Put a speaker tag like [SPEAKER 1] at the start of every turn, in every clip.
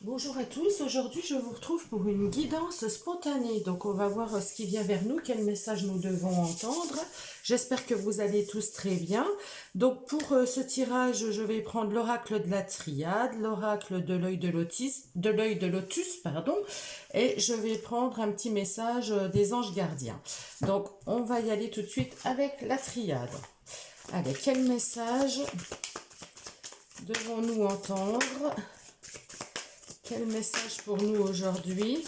[SPEAKER 1] Bonjour à tous, aujourd'hui je vous retrouve pour une guidance spontanée. Donc on va voir ce qui vient vers nous, quel message nous devons entendre. J'espère que vous allez tous très bien. Donc pour ce tirage, je vais prendre l'oracle de la triade, l'oracle de l'œil de lotus, pardon, et je vais prendre un petit message des anges gardiens. Donc on va y aller tout de suite avec la triade. Allez, quel message devons-nous entendre? Quel message pour nous aujourd'hui?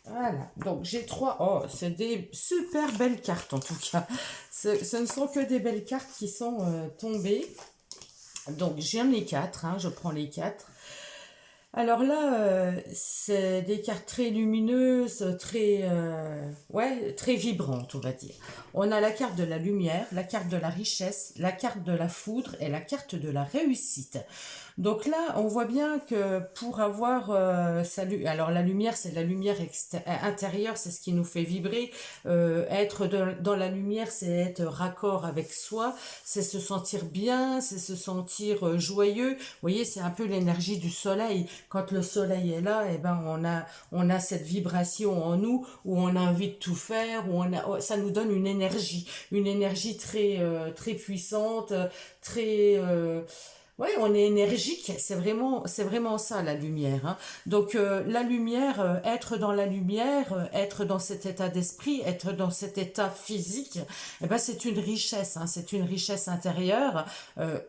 [SPEAKER 1] Voilà, donc j'ai trois. Oh, c'est des super belles cartes en tout cas. Ce ne sont que des belles cartes qui sont tombées. Donc j'aime les quatre, hein, je prends les quatre. Alors là, c'est des cartes très lumineuses, très vibrantes, on va dire. On a la carte de la lumière, la carte de la richesse, la carte de la foudre et la carte de la réussite. Donc là, on voit bien que pour avoir alors la lumière, c'est la lumière intérieure, c'est ce qui nous fait vibrer. Dans la lumière, c'est être raccord avec soi, c'est se sentir bien, c'est se sentir joyeux. Vous voyez, c'est un peu l'énergie du soleil. Quand le soleil est là, eh ben on a cette vibration en nous où on a envie de tout faire, ça nous donne une énergie très puissante, très ouais, on est énergique, c'est vraiment ça la lumière, hein. Donc la lumière, être dans la lumière, être dans cet état d'esprit, être dans cet état physique, eh ben c'est une richesse, hein, c'est une richesse intérieure.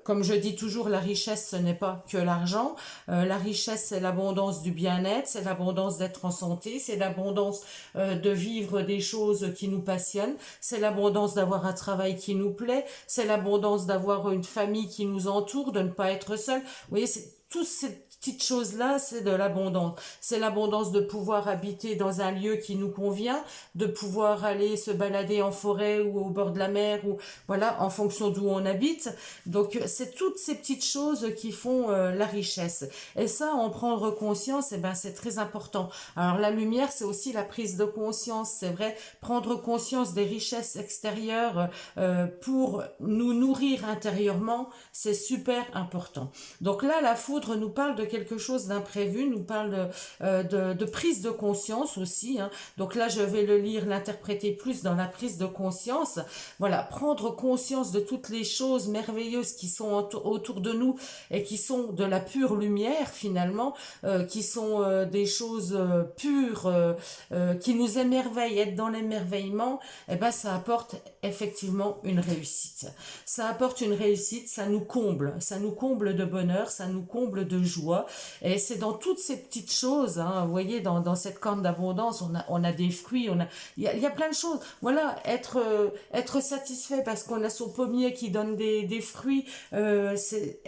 [SPEAKER 1] Comme je dis toujours, la richesse ce n'est pas que l'argent. La richesse c'est l'abondance du bien-être, c'est l'abondance d'être en santé, c'est l'abondance de vivre des choses qui nous passionnent, c'est l'abondance d'avoir un travail qui nous plaît, c'est l'abondance d'avoir une famille qui nous entoure, de ne pas être seul. Vous voyez, c'est toutes ces petites choses-là, c'est de l'abondance. C'est l'abondance de pouvoir habiter dans un lieu qui nous convient, de pouvoir aller se balader en forêt ou au bord de la mer, ou voilà, en fonction d'où on habite. Donc, c'est toutes ces petites choses qui font la richesse. Et ça, en prendre conscience, eh ben, c'est très important. Alors, la lumière, c'est aussi la prise de conscience, c'est vrai, prendre conscience des richesses extérieures pour nous nourrir intérieurement, c'est super important. Donc là, la foudre nous parle de quelque chose d'imprévu, nous parle de prise de conscience aussi, hein. Donc là, je vais le lire, l'interpréter plus dans la prise de conscience. Voilà, prendre conscience de toutes les choses merveilleuses qui sont autour de nous et qui sont de la pure lumière finalement, qui sont des choses pures, qui nous émerveillent. Être dans l'émerveillement, eh ben, ça apporte effectivement une réussite. Ça apporte une réussite, ça nous comble de bonheur, ça nous comble de joie. Et c'est dans toutes ces petites choses, hein, vous voyez, dans cette corne d'abondance, on a des fruits, il y a plein de choses. Voilà, être satisfait parce qu'on a son pommier qui donne des fruits, c'est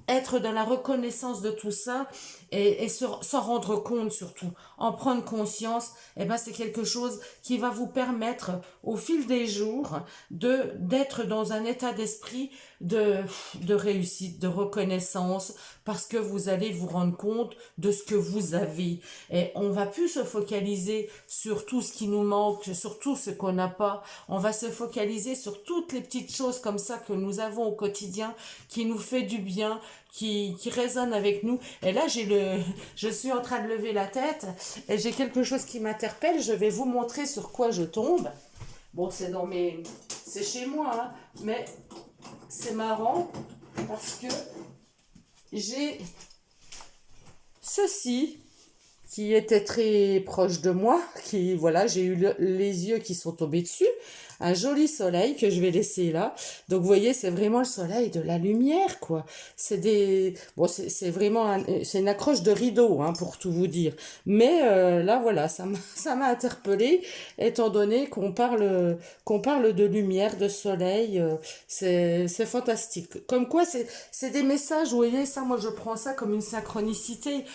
[SPEAKER 1] être dans la reconnaissance de tout ça et s'en rendre compte surtout, en prendre conscience, eh ben c'est quelque chose qui va vous permettre au fil des jours d'être dans un état d'esprit de, de réussite, de reconnaissance, parce que vous allez vous rendre compte de ce que vous avez. Et on va plus se focaliser sur tout ce qui nous manque, sur tout ce qu'on n'a pas. On va se focaliser sur toutes les petites choses comme ça que nous avons au quotidien, qui nous fait du bien, qui résonne avec nous. Et là, je suis en train de lever la tête et j'ai quelque chose qui m'interpelle. Je vais vous montrer sur quoi je tombe. Bon, c'est chez moi, hein, mais c'est marrant parce que j'ai ceci qui était très proche de moi, voilà, j'ai eu les yeux qui sont tombés dessus, un joli soleil que je vais laisser là. Donc vous voyez, c'est vraiment le soleil de la lumière, quoi. C'est vraiment c'est une accroche de rideau, hein, pour tout vous dire. Mais là, voilà, ça m'a interpellée, étant donné qu'on parle de lumière, de soleil, c'est fantastique. Comme quoi, c'est des messages, vous voyez, ça, moi, je prends ça comme une synchronicité.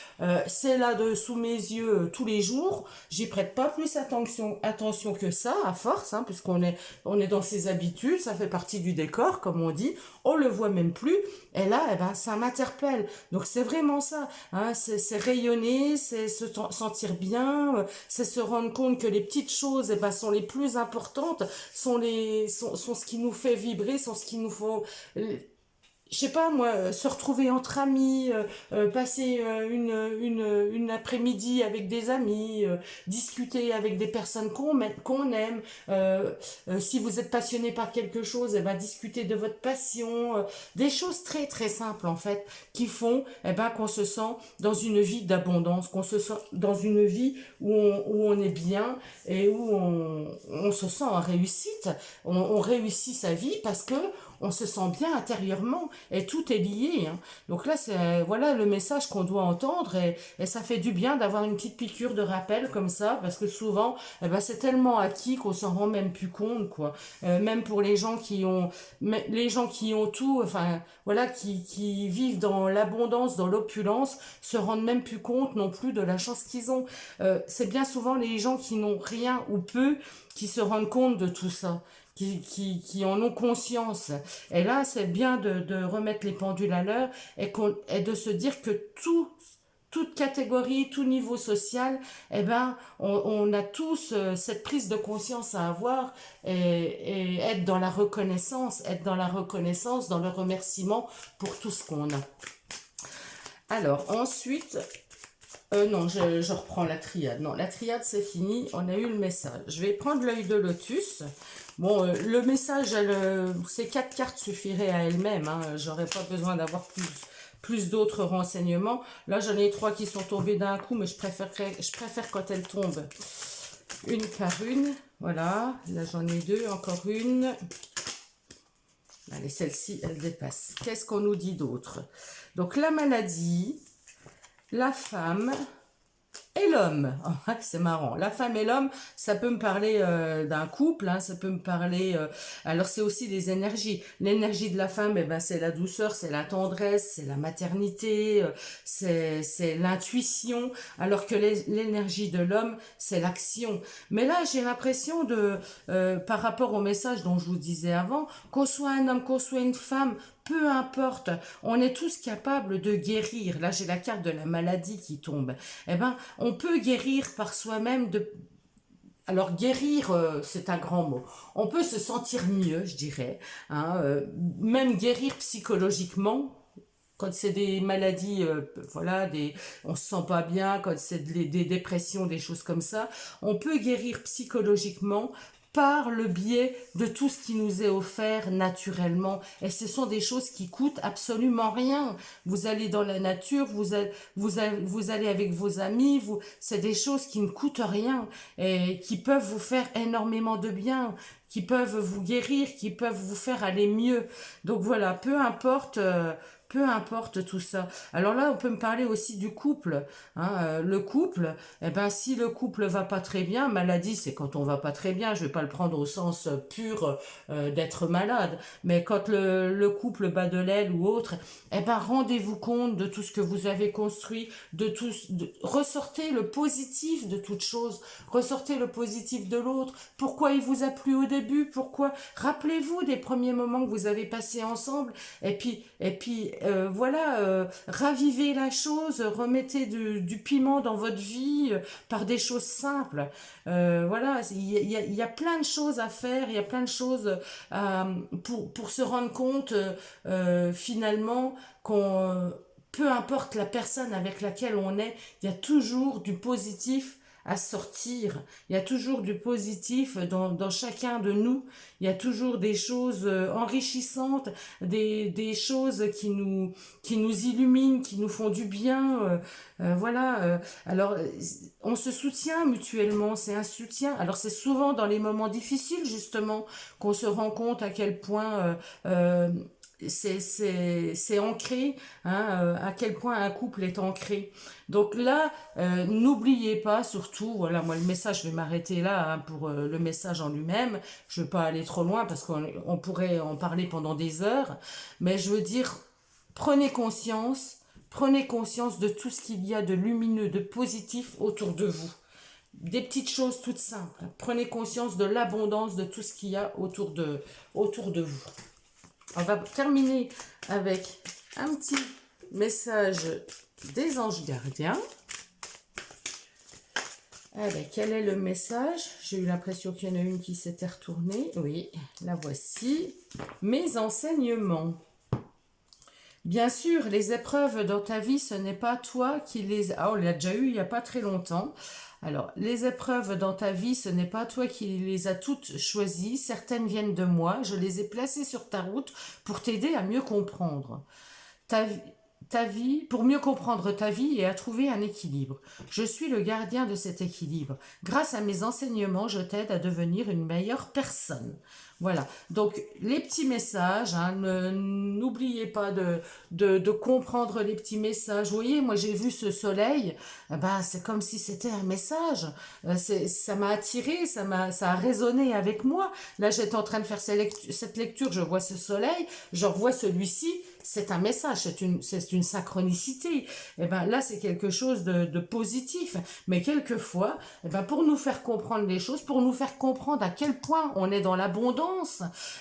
[SPEAKER 1] C'est là sous mes yeux tous les jours. J'y prête pas plus attention que ça, à force, hein, on est dans ses habitudes, ça fait partie du décor, comme on dit. On le voit même plus. Et là, eh ben, ça m'interpelle. Donc c'est vraiment ça, hein, c'est rayonner, c'est se sentir bien, c'est se rendre compte que les petites choses, eh ben, sont les plus importantes, sont ce qui nous fait vibrer, sont ce qui nous faut je sais pas moi, se retrouver entre amis, passer une après-midi avec des amis, discuter avec des personnes qu'on aime. Si vous êtes passionné par quelque chose, eh ben, discuter de votre passion. Des choses très très simples en fait qui font eh ben, qu'on se sent dans une vie d'abondance, qu'on se sent dans une vie où on est bien et où on se sent en réussite. On réussit sa vie parce que on se sent bien intérieurement et tout est lié. Hein. Donc là, c'est voilà le message qu'on doit entendre et ça fait du bien d'avoir une petite piqûre de rappel comme ça parce que souvent, eh ben, c'est tellement acquis qu'on s'en rend même plus compte, quoi. Même pour les gens qui ont tout, enfin voilà, qui vivent dans l'abondance, dans l'opulence, se rendent même plus compte non plus de la chance qu'ils ont. C'est bien souvent les gens qui n'ont rien ou peu qui se rendent compte de tout ça. Qui en ont conscience. Et là, c'est bien de remettre les pendules à l'heure et de se dire que toute catégorie, tout niveau social, eh ben, on a tous cette prise de conscience à avoir et être dans la reconnaissance, dans le remerciement pour tout ce qu'on a. Alors, ensuite, non, je reprends la triade. Non, la triade, c'est fini. On a eu le message. Je vais prendre l'œil de lotus. Bon, le message, ces 4 cartes suffiraient à elles-mêmes. Hein. J'aurais pas besoin d'avoir plus d'autres renseignements. Là, j'en ai 3 qui sont tombés d'un coup, mais je préfère quand elles tombent une par une. Voilà, là j'en ai 2, encore une. Allez, celle-ci, elle dépasse. Qu'est-ce qu'on nous dit d'autre? Donc, la maladie, la femme et l'homme. Oh, c'est marrant. La femme et l'homme, ça peut me parler d'un couple, hein, ça peut me parler... alors, c'est aussi des énergies. L'énergie de la femme, eh ben, c'est la douceur, c'est la tendresse, c'est la maternité, c'est l'intuition, alors que l'énergie de l'homme, c'est l'action. Mais là, j'ai l'impression par rapport au message dont je vous disais avant, qu'on soit un homme, qu'on soit une femme, peu importe, on est tous capables de guérir. Là, j'ai la carte de la maladie qui tombe. Eh ben, on peut guérir par soi-même de... Alors, guérir, c'est un grand mot. On peut se sentir mieux, je dirais. Hein, même guérir psychologiquement, quand c'est des maladies, voilà, on se sent pas bien, quand c'est des dépressions, des choses comme ça, on peut guérir psychologiquement par le biais de tout ce qui nous est offert naturellement. Et ce sont des choses qui coûtent absolument rien. Vous allez dans la nature, vous allez avec vos amis, c'est des choses qui ne coûtent rien et qui peuvent vous faire énormément de bien, qui peuvent vous guérir, qui peuvent vous faire aller mieux. Donc voilà, peu importe tout ça. Alors là, on peut me parler aussi du couple. Hein, le couple, eh ben, si le couple va pas très bien, maladie, c'est quand on va pas très bien. Je vais pas le prendre au sens pur d'être malade. Mais quand le couple bat de l'aile ou autre, eh ben, rendez-vous compte de tout ce que vous avez construit, ressortez le positif de toute chose. Ressortez le positif de l'autre. Pourquoi il vous a plu au début? Rappelez-vous des premiers moments que vous avez passés ensemble. Et puis, voilà, ravivez la chose, remettez du piment dans votre vie par des choses simples. Voilà, il y a plein de choses à faire, il y a plein de choses pour se rendre compte finalement qu'on, peu importe la personne avec laquelle on est, il y a toujours du positif à sortir. Il y a toujours du positif dans chacun de nous. Il y a toujours des choses enrichissantes, des choses qui nous illuminent, qui nous font du bien. Voilà. Alors, on se soutient mutuellement. C'est un soutien. Alors, c'est souvent dans les moments difficiles, justement, qu'on se rend compte à quel point... c'est ancré, hein, à quel point un couple est ancré. Donc là, n'oubliez pas, surtout, voilà, moi le message, je vais m'arrêter là hein, pour le message en lui-même. Je ne veux pas aller trop loin parce qu'on pourrait en parler pendant des heures, mais je veux dire, prenez conscience de tout ce qu'il y a de lumineux, de positif autour de vous. Des petites choses toutes simples. Prenez conscience de l'abondance de tout ce qu'il y a autour de vous. On va terminer avec un petit message des anges gardiens. Alors, quel est le message? J'ai eu l'impression qu'il y en a une qui s'était retournée. Oui, la voici. Mes enseignements. Bien sûr, les épreuves dans ta vie, ce n'est pas toi qui les... Ah, on l'a déjà eu il n'y a pas très longtemps. Alors, les épreuves dans ta vie, ce n'est pas toi qui les as toutes choisies. Certaines viennent de moi. Je les ai placées sur ta route pour t'aider à mieux comprendre ta, vi- ta vie, pour mieux comprendre ta vie et à trouver un équilibre. Je suis le gardien de cet équilibre. Grâce à mes enseignements, je t'aide à devenir une meilleure personne. Voilà, donc les petits messages, hein, n'oubliez pas de comprendre les petits messages. Vous voyez, moi j'ai vu ce soleil, ben, c'est comme si c'était un message. Ça m'a attiré, ça a résonné avec moi. Là j'étais en train de faire cette lecture, je vois ce soleil, je revois celui-ci, c'est un message, c'est une synchronicité. Et ben là c'est quelque chose de positif. Mais quelquefois, eh ben, pour nous faire comprendre les choses, pour nous faire comprendre à quel point on est dans l'abondance.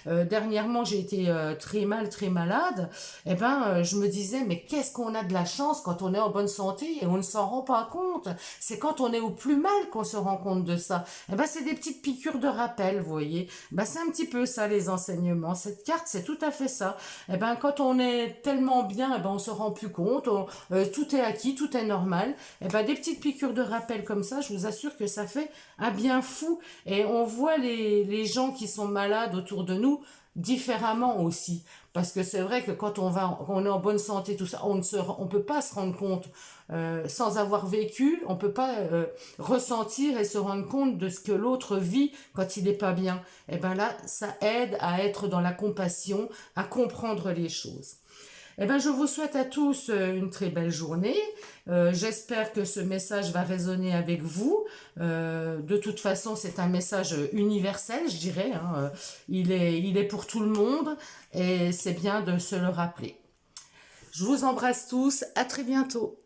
[SPEAKER 1] Dernièrement, j'ai été très malade. Eh ben, je me disais, mais qu'est-ce qu'on a de la chance quand on est en bonne santé et on ne s'en rend pas compte. C'est quand on est au plus mal qu'on se rend compte de ça. Eh ben, c'est des petites piqûres de rappel, vous voyez. Ben, c'est un petit peu ça, les enseignements. Cette carte, c'est tout à fait ça. Eh ben, quand on est tellement bien, eh ben, on se rend plus compte. Tout est acquis, tout est normal. Eh ben, des petites piqûres de rappel comme ça, je vous assure que ça fait un bien fou. Et on voit les gens qui sont malades autour de nous différemment aussi. Parce que c'est vrai que quand on est en bonne santé, tout ça, on peut pas se rendre compte, sans avoir vécu, on peut pas ressentir et se rendre compte de ce que l'autre vit quand il n'est pas bien. Et ben là, ça aide à être dans la compassion, à comprendre les choses. Eh ben, je vous souhaite à tous une très belle journée. J'espère que ce message va résonner avec vous. De toute façon, c'est un message universel, je dirais, hein. Il est pour tout le monde et c'est bien de se le rappeler. Je vous embrasse tous. À très bientôt.